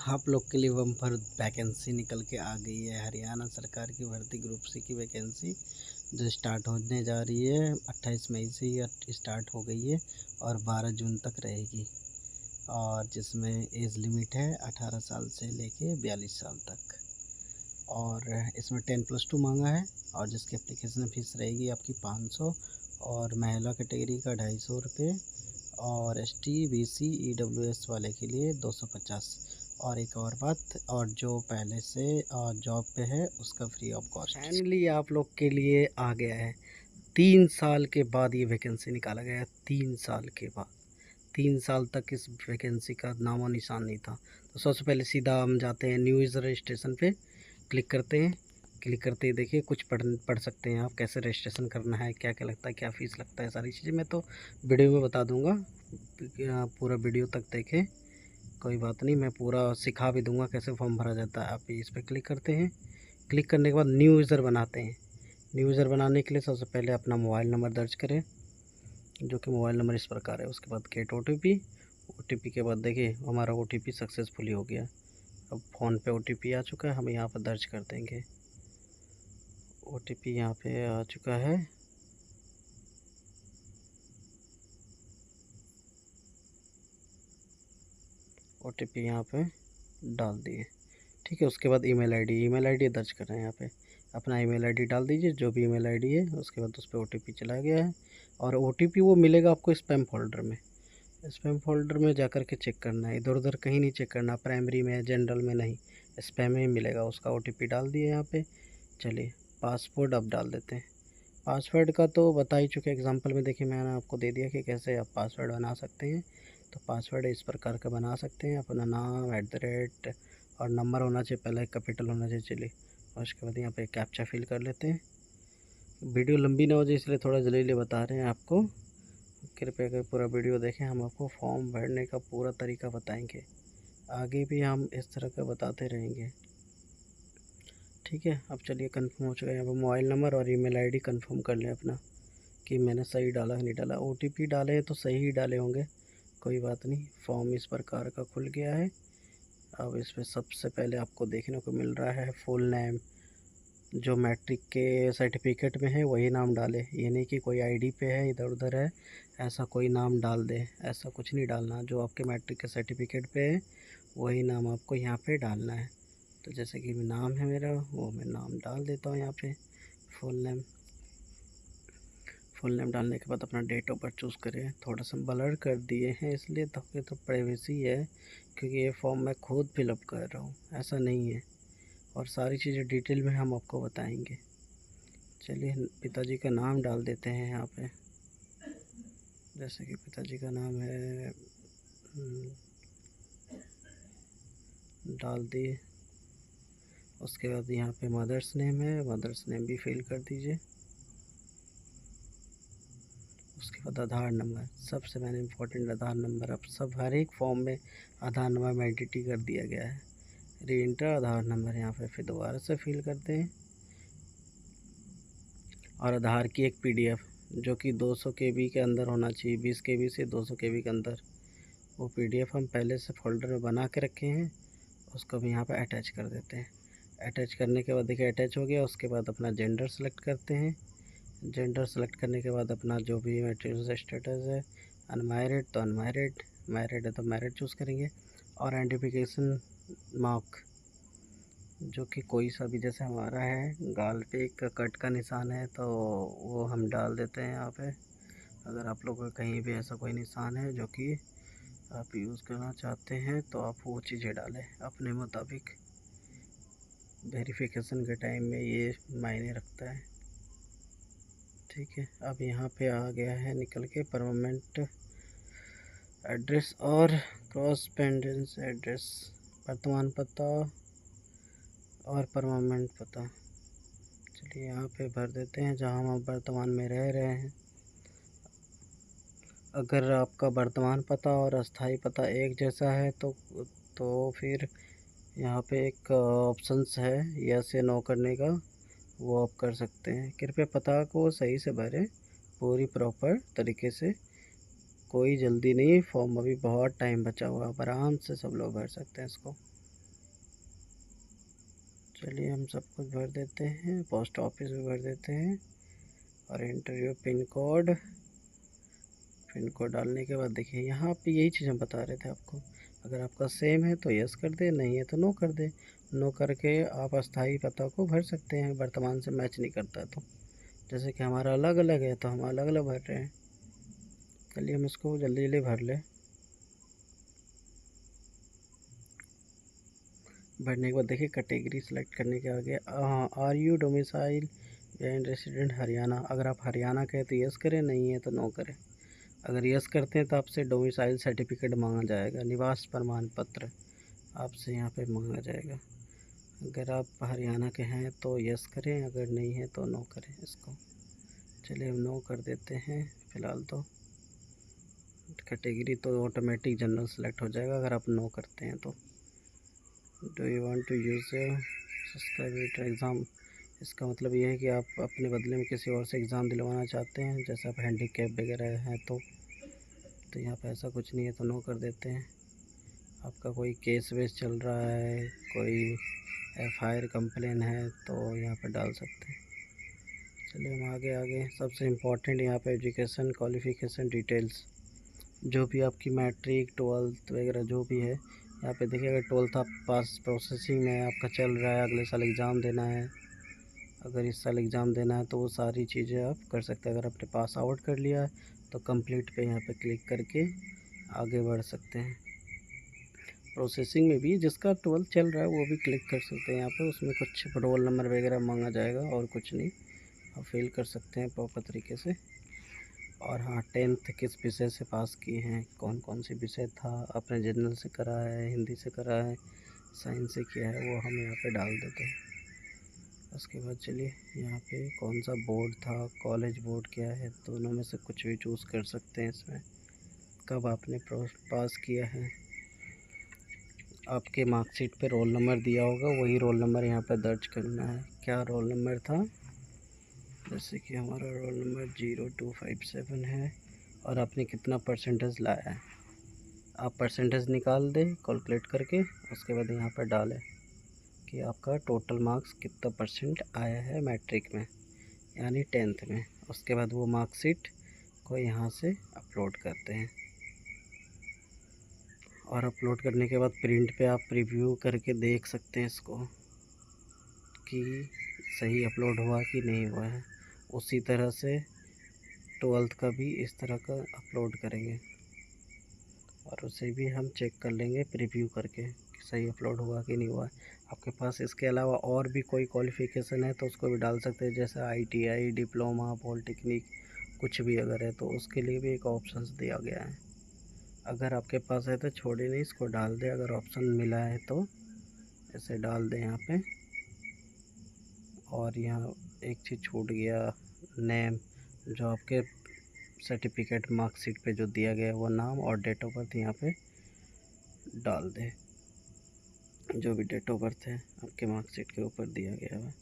आप लोग के लिए बम्पर वैकेंसी निकल के आ गई है। हरियाणा सरकार की भर्ती ग्रुप सी की वैकेंसी जो स्टार्ट होने जा रही है 28 मई से ही स्टार्ट हो गई है और 12 जून तक रहेगी। और जिसमें एज लिमिट है 18 साल से लेके 42 साल तक। और इसमें 10+2 मांगा है। और जिसकी एप्लीकेशन फ़ीस रहेगी आपकी 500 और महिला कैटेगरी का 250 रुपये और ST BC EWS वाले के लिए 250। और एक और बात, और जो पहले से जॉब पे है उसका फ्री ऑफ कॉस्ट। फाइनली आप लोग के लिए आ गया है। 3 साल के बाद ये वैकेंसी निकाला गया है। 3 साल के बाद, 3 साल तक इस वैकेंसी का नामो निशान नहीं था। तो सबसे पहले सीधा हम जाते हैं न्यू यूज़र रजिस्ट्रेशन पे क्लिक करते हैं। क्लिक करते ही देखिए कुछ पढ़ सकते हैं आप, कैसे रजिस्ट्रेशन करना है, क्या क्या लगता है, क्या फ़ीस लगता है, सारी चीज़ें मैं तो वीडियो में बता दूंगा। पूरा वीडियो तक देखें, कोई बात नहीं, मैं पूरा सिखा भी दूंगा कैसे फॉर्म भरा जाता है। आप इस पर क्लिक करते हैं। क्लिक करने के बाद न्यू यूज़र बनाते हैं। न्यू यूज़र बनाने के लिए सबसे पहले अपना मोबाइल नंबर दर्ज करें, जो कि मोबाइल नंबर इस प्रकार है। उसके बाद गेट OTP के बाद देखिए हमारा OTP सक्सेसफुली हो गया। अब फ़ोन पे OTP आ चुका है, हम यहाँ पर दर्ज कर देंगे। OTP यहाँ पे आ चुका है। OTP यहाँ पे डाल दिए, ठीक है। उसके बाद ईमेल आईडी दर्ज कर रहे हैं। यहाँ पे अपना ईमेल आईडी डाल दीजिए, जो भी ईमेल आईडी है। उसके बाद उस पर OTP चला गया है और OTP वो मिलेगा आपको स्पैम फोल्डर में। स्पैम फोल्डर में जाकर के चेक करना है, इधर उधर कहीं नहीं चेक करना, प्राइमरी में जनरल में नहीं, स्पैम में मिलेगा। उसका OTP डाल दिए यहाँ पे। चलिए पासवर्ड अब डाल देते हैं। पासवर्ड का तो बता ही चुके एग्जांपल में, देखिए मैंने आपको दे दिया कि कैसे आप पासवर्ड बना सकते हैं। तो पासवर्ड इस प्रकार का बना सकते हैं, अपना नाम @ और नंबर होना चाहिए, पहले कैपिटल होना चाहिए। चलिए, और उसके बाद यहाँ पे कैप्चा फिल कर लेते हैं। वीडियो लंबी ना हो जाए इसलिए थोड़ा जल्दी बता रहे हैं आपको। कृपया कर पूरा वीडियो देखें, हम आपको फॉर्म भरने का पूरा तरीका बताएंगे। आगे भी हम इस तरह का बताते रहेंगे, ठीक है। अब चलिए कंफर्म हो चुका है। यहाँ पर मोबाइल नंबर और ईमेल आईडी कंफर्म कर लें अपना कि मैंने सही डाला कि नहीं डाला। OTP डाले हैं तो सही ही डाले होंगे, कोई बात नहीं। फॉर्म इस प्रकार का खुल गया है। अब इसमें सबसे पहले आपको देखने को मिल रहा है फुल नेम, जो मैट्रिक के सर्टिफिकेट में है वही नाम डाले। ये नहीं कि कोई ID पे है इधर उधर है ऐसा कोई नाम डाल दे, ऐसा कुछ नहीं डालना। जो आपके मैट्रिक के सर्टिफिकेट पे है वही नाम आपको यहाँ पे डालना है। तो जैसे कि नाम है मेरा, वो मैं नाम डाल देता हूँ यहाँ पे, फुल नेम डालने के बाद अपना डेट ऑफ बर्थ चूज़ करें। थोड़ा सा ब्लर कर दिए हैं इसलिए, ताकि तो प्राइवेसी है, क्योंकि ये फॉर्म मैं खुद फिलअप कर रहा हूँ, ऐसा नहीं है। और सारी चीज़ें डिटेल में हम आपको बताएंगे। चलिए पिताजी का नाम डाल देते हैं यहाँ पे। जैसे कि पिताजी का नाम है, डाल दिए। उसके बाद यहाँ पे मदर्स नेम है, मदर्स नेम भी फिल कर दीजिए। उसके बाद आधार नंबर, सबसे मैंने इम्पोर्टेंट आधार नंबर। अब सब हर एक फॉर्म में आधार नंबर मैंडेटरी कर दिया गया है। री इंटर आधार नंबर यहाँ पे फिर दोबारा से फिल करते हैं। और आधार की एक PDF जो कि 200 KB के अंदर होना चाहिए, 20 KB से 200 KB के अंदर। वो PDF हम पहले से फोल्डर में बना के रखे हैं, उसको भी यहाँ पे अटैच कर देते हैं। अटैच करने के बाद देखिए अटैच हो गया। उसके बाद अपना जेंडर सेलेक्ट करते हैं। जेंडर सेलेक्ट करने के बाद अपना जो भी मैट्रिमोनियल स्टेटस है, अनमैरिड तो अनमैरिड, मैरिड है तो मैरिड चूज़ करेंगे। और आइडेंटिफिकेशन मार्क, जो कि कोई सा भी, जैसे हमारा है गाल पे एक कट का निशान है तो वो हम डाल देते हैं यहाँ पे। अगर आप लोगों का कहीं भी ऐसा कोई निशान है जो कि आप यूज़ करना चाहते हैं तो आप वो चीज़ें डालें अपने मुताबिक। वेरिफिकेशन के टाइम में ये मायने रखता है, ठीक है। अब यहाँ पे आ गया है निकल के परमानेंट एड्रेस और क्रॉसपेंडेंस एड्रेस, वर्तमान पता और परमानेंट पता। चलिए यहाँ पे भर देते हैं जहाँ हम वर्तमान में रह रहे हैं। अगर आपका वर्तमान पता और अस्थाई पता एक जैसा है तो फिर यहाँ पे एक ऑप्शंस है यस या नो करने का, वो आप कर सकते हैं। कृपया पता को सही से भरें, पूरी प्रॉपर तरीके से, कोई जल्दी नहीं। फॉर्म अभी बहुत टाइम बचा हुआ है, आराम से सब लोग भर सकते हैं इसको। चलिए हम सब कुछ भर देते हैं, पोस्ट ऑफिस भी भर देते हैं और इंटरव्यू पिन कोड डालने के बाद देखिए यहाँ पे यही चीज़ हम बता रहे थे आपको। अगर आपका सेम है तो यस कर दे, नहीं है तो नो कर दे। नो करके आप अस्थाई पता को भर सकते हैं, वर्तमान से मैच नहीं करता तो। जैसे कि हमारा अलग अलग है तो हम अलग अलग भर रहे हैं। चलिए हम इसको जल्दी जल्दी भर लें। भरने के बाद देखिए कैटेगरी सेलेक्ट करने के आगे are you domicile and resident Haryana. अगर आप हरियाणा के हैं तो यस करें, नहीं है तो नो करें। अगर यस करते हैं तो आपसे डोमिसाइल सर्टिफिकेट मांगा जाएगा, निवास प्रमाण पत्र आपसे यहाँ पे मांगा जाएगा। अगर आप हरियाणा के हैं तो यस करें, अगर नहीं है तो नो करें इसको। चलिए हम नो कर देते हैं फ़िलहाल तो। कैटेगरी तो ऑटोमेटिक जनरल सेलेक्ट हो जाएगा अगर आप नो करते हैं तो। Do you want to use subscribe exam. इसका मतलब ये है कि आप अपने बदले में किसी और से एग्ज़ाम दिलवाना चाहते हैं, जैसे आप हैंडीकैप वगैरह हैं तो यहाँ पे ऐसा कुछ नहीं है तो नो कर देते हैं। आपका कोई केस वेस चल रहा है, कोई एफआईआर कंप्लेन है तो यहाँ पे डाल सकते हैं। चलिए हम आगे सबसे इम्पोर्टेंट यहाँ पे एजुकेशन क्वालिफ़िकेशन डिटेल्स, जो भी आपकी मैट्रिक 12th वगैरह जो भी है यहाँ पे देखिए। अगर 12th आप पास प्रोसेसिंग में आपका चल रहा है, अगले साल एग्ज़ाम देना है, अगर इस साल एग्ज़ाम देना है तो वो सारी चीज़ें आप कर सकते हैं। अगर आपने पास आउट कर लिया है तो कंप्लीट पे यहाँ पे क्लिक करके आगे बढ़ सकते हैं। प्रोसेसिंग में भी जिसका 12th चल रहा है वो भी क्लिक कर सकते हैं यहाँ पे। उसमें कुछ रोल नंबर वगैरह मांगा जाएगा और कुछ नहीं, आप फिल कर सकते हैं प्रॉपर तरीके से। और हाँ, 10th किस विषय से पास किए हैं, कौन कौन से विषय था, आपने जनरल से करा है, हिंदी से करा है, साइंस से किया है, वो हम यहाँ पे डाल देते हैं। उसके बाद चलिए यहाँ पे कौन सा बोर्ड था, कॉलेज बोर्ड क्या है, दोनों में से कुछ भी चूज़ कर सकते हैं इसमें। कब आपने पास किया है, आपके मार्कशीट पे रोल नंबर दिया होगा, वही रोल नंबर यहाँ पर दर्ज करना है। क्या रोल नंबर था, जैसे कि हमारा रोल नंबर 0257 है और आपने कितना परसेंटेज लाया है। आप परसेंटेज निकाल दें कैलकुलेट करके, उसके बाद यहाँ पर डालें कि आपका टोटल मार्क्स कितना परसेंट आया है मैट्रिक में, यानी 10th में। उसके बाद वो मार्कशीट को यहाँ से अपलोड करते हैं और अपलोड करने के बाद प्रिंट पे आप रिव्यू करके देख सकते हैं इसको कि सही अपलोड हुआ कि नहीं हुआ है। उसी तरह से 12th का भी इस तरह का अपलोड करेंगे और उसे भी हम चेक कर लेंगे प्रीव्यू करके कि सही अपलोड हुआ कि नहीं हुआ है। आपके पास इसके अलावा और भी कोई क्वालिफ़िकेशन है तो उसको भी डाल सकते हैं, जैसे ITI, डिप्लोमा, पॉलिटेक्निक कुछ भी अगर है तो उसके लिए भी एक ऑप्शन दिया गया है। अगर आपके पास है तो छोड़े नहीं, इसको डाल दें। अगर ऑप्शन मिला है तो ऐसे डाल दें यहाँ पे। और यहाँ एक चीज़ छूट गया, नेम, जो आपके सर्टिफिकेट मार्कशीट पे जो दिया गया है वो नाम और डेट ऑफ बर्थ यहाँ पे डाल दें। जो भी डेट ऑफ बर्थ है आपके मार्कशीट के ऊपर दिया गया है।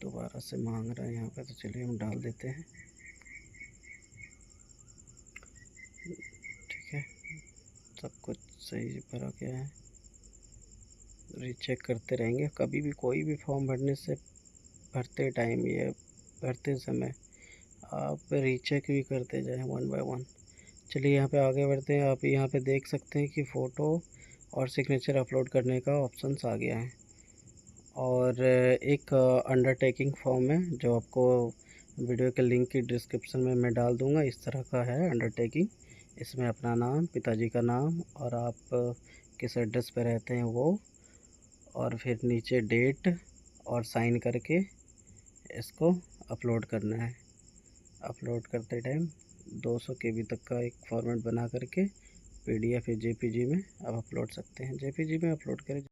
दोबारा से मांग रहा है यहाँ पे, तो चलिए हम डाल देते हैं। ठीक है, सब कुछ सही भरा गया है। रीचेक करते रहेंगे, कभी भी कोई भी फॉर्म भरने से भरते टाइम या भरते समय आप रीचेक भी करते जाएं 1 बाय 1। चलिए यहाँ पे आगे बढ़ते हैं। आप यहाँ पे देख सकते हैं कि फ़ोटो और सिग्नेचर अपलोड करने का ऑप्शंस आ गया है और एक अंडरटेकिंग फॉर्म है जो आपको वीडियो के लिंक की डिस्क्रिप्शन में मैं डाल दूँगा। इस तरह का है अंडरटेकिंग। इसमें अपना नाम, पिताजी का नाम और आप किस एड्रेस पे रहते हैं वो, और फिर नीचे डेट और साइन करके इसको अपलोड करना है। अपलोड करते टाइम 200 KB तक का एक फॉर्मेट बना करके PDF या JPG में आप अपलोड सकते हैं। JPG में अपलोड करें।